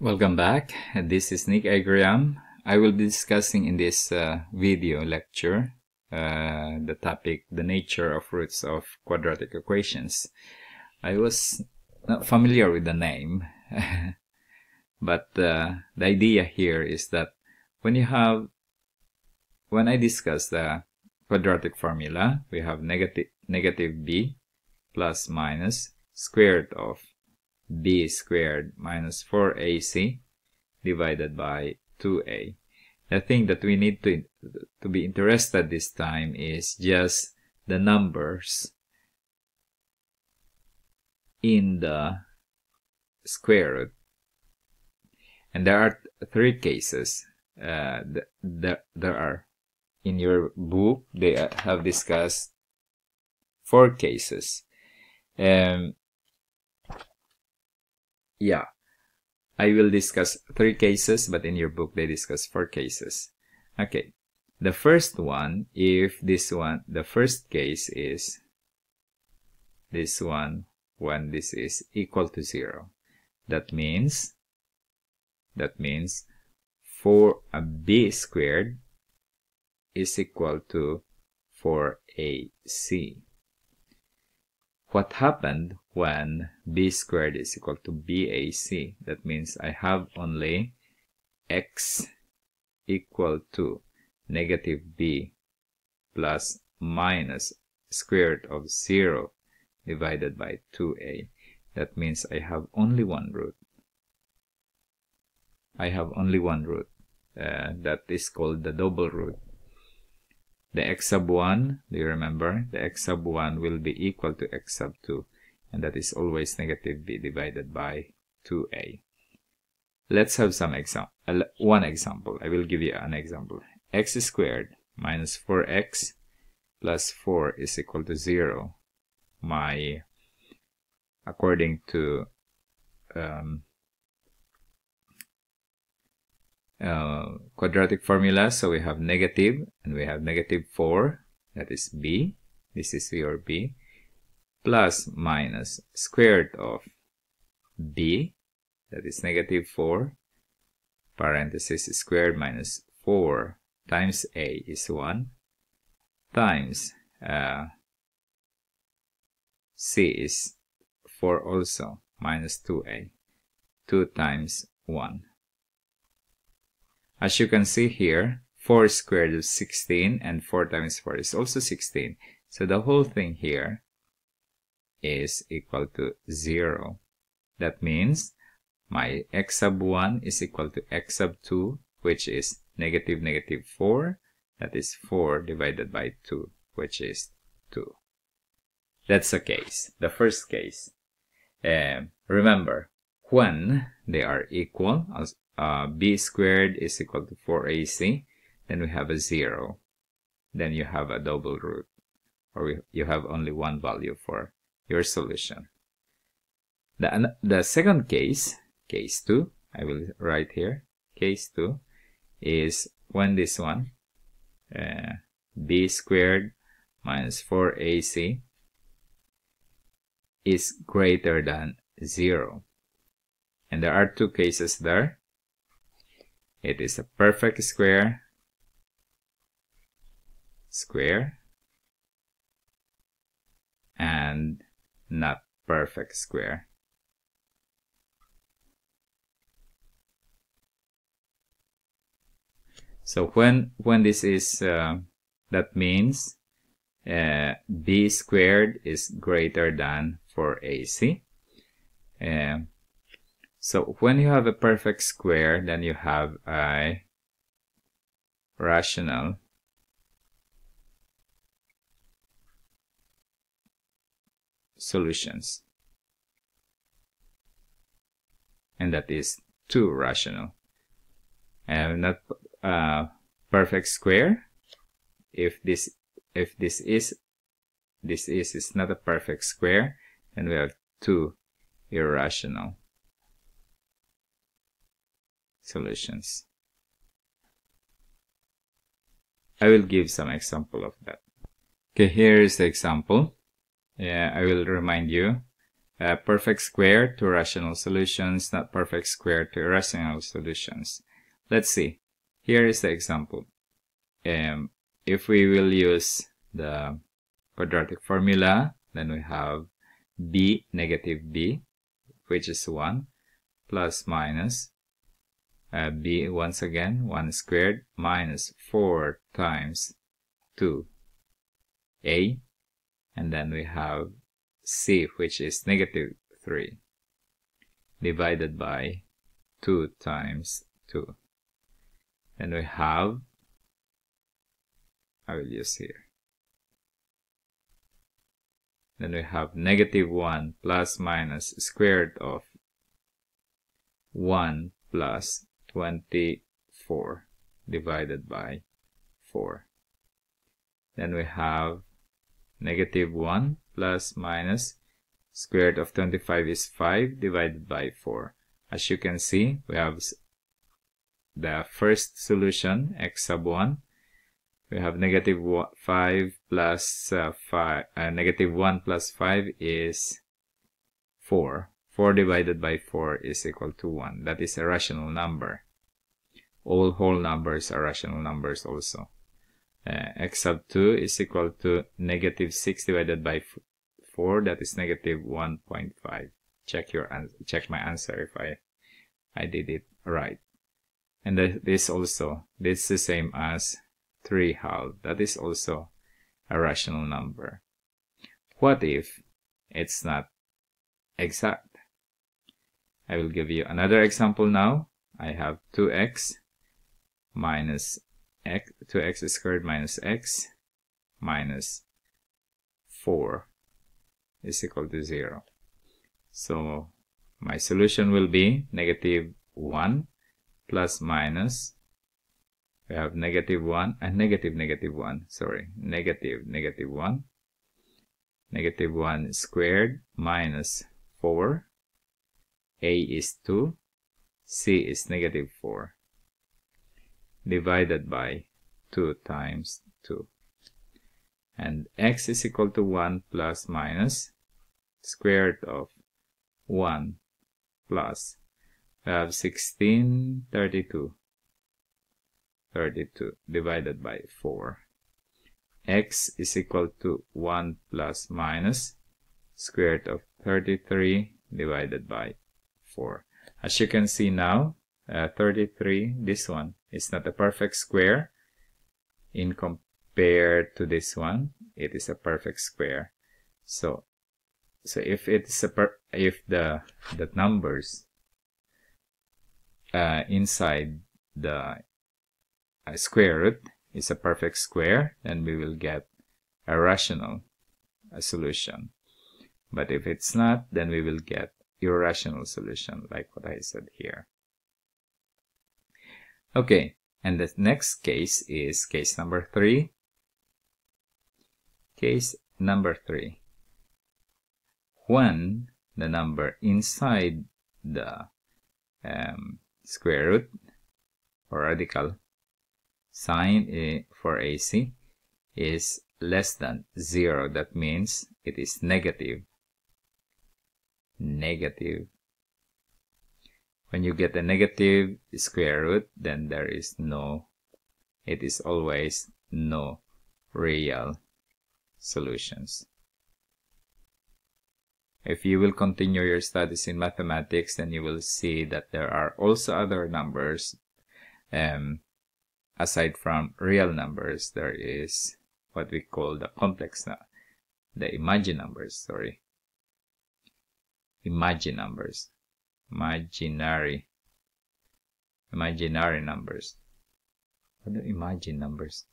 Welcome back. This is Nick Agram. I will be discussing in this video lecture the topic, the nature of roots of quadratic equations. I was not familiar with the name, but the idea here is that when I discuss the quadratic formula, we have negative b plus minus square root of b squared minus 4ac divided by 2a. The thing that we need to be interested this time is just the numbers in the square root. And there are three cases. There are in your book, they have discussed 4 cases. Yeah, I will discuss 3 cases, but in your book they discuss 4 cases. Okay, the first one, the first case is this one when this is equal to 0. That means 4b squared is equal to 4ac. What happened when b squared is equal to bac? That means I have only x equal to negative b plus minus square root of 0 divided by 2a. That means I have only one root. That is called the double root. The x sub 1, do you remember? The x sub 1 will be equal to x sub 2, and that is always negative b divided by 2a. Let's have one example. I will give you an example. X squared minus 4x plus 4 is equal to 0. According to quadratic formula, so we have negative and we have negative 4, that is b, this is your b, plus minus square root of b, that is negative 4, parenthesis squared minus 4 times a is 1, times c is 4 also, minus 2a, 2 times 1. As you can see here, 4 squared is 16 and 4 times 4 is also 16. So the whole thing here is equal to 0. That means my x sub 1 is equal to x sub 2, which is negative 4. That is 4 divided by 2, which is 2. That's the case, the first case. Remember, when they are equal, b squared is equal to 4ac, then we have a 0. Then you have a double root, or you have only one value for your solution. The second case, case 2, I will write here, case 2, is when this one, b squared minus 4ac is greater than 0. And there are 2 cases there. It is a perfect square, and not perfect square. So when this is, that means b squared is greater than 4ac. So when you have a perfect square, then you have a rational solutions. And that is 2 rational. And not perfect square. If this is not a perfect square, then we have 2 irrational solutions. I will give some example of that. Okay, here is the example. I will remind you perfect square to rational solutions, not perfect square to irrational solutions. Let's see. Here is the example. If we will use the quadratic formula, then we have b, negative b, which is 1, plus minus b once again, 1 squared, minus 4 times 2a, and then we have c, which is negative 3, divided by 2 times 2. Then we have, I will use here. Then we have negative 1 plus minus square root of 1 plus 24 divided by 4. Then we have negative 1 plus minus square root of 25 is 5 divided by 4. As you can see, we have the first solution, x sub 1. We have negative 5 plus negative 1 plus 5 is 4. 4 divided by 4 is equal to 1. That is a rational number. All whole numbers are rational numbers also. X sub 2 is equal to negative 6 divided by 4. That is negative 1.5. Check my answer if I did it right. And this also, this is the same as 3 half. That is also a rational number. What if it's not exact? I will give you another example now. I have 2x minus x, 2x squared minus x minus 4 is equal to 0. So my solution will be negative 1 plus minus, we have negative 1 and negative 1, sorry, negative 1, negative 1 squared minus 4, a is 2, c is negative 4, divided by 2 times 2. And x is equal to 1 plus minus square root of 1 plus, we have 16, 32 divided by 4. X is equal to 1 plus minus square root of 33 divided by 4. As you can see now, 33, this one is not a perfect square. In compared to this one, it is a perfect square. So if it's if the numbers inside the square root is a perfect square, then we will get a rational solution. But if it's not, then we will get irrational solution, like what I said here. Okay, and the next case is case number 3. Case number 3. When the number inside the square root or radical sign for AC is less than 0. That means it is negative. Negative. When you get a negative square root, then there is no, it is always no real solutions. If you will continue your studies in mathematics, then you will see that there are also other numbers. Aside from real numbers, there is what we call the complex, the imaginary numbers, sorry. Imaginary numbers. Imaginary numbers. What are imaginary numbers?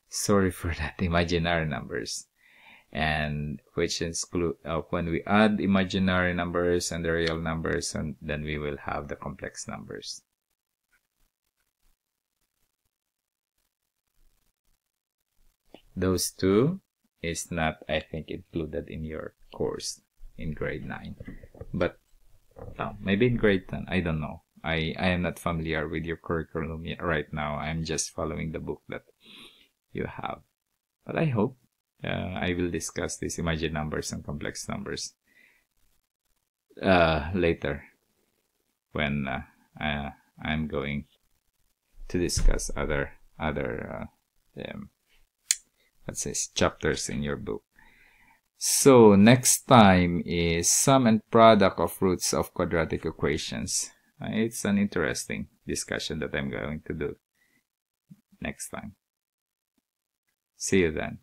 Sorry for that, imaginary numbers. And which exclude when we add imaginary numbers and the real numbers, and then we will have the complex numbers. Those two is not, I think, included in your course in grade 9, but maybe in grade 10, I don't know. I am not familiar with your curriculum right now. I'm just following the book that you have, but I hope I will discuss these imaginary numbers and complex numbers later when I'm going to discuss other let's say chapters in your book. So next time is sum and product of roots of quadratic equations. It's an interesting discussion that I'm going to do next time. See you then.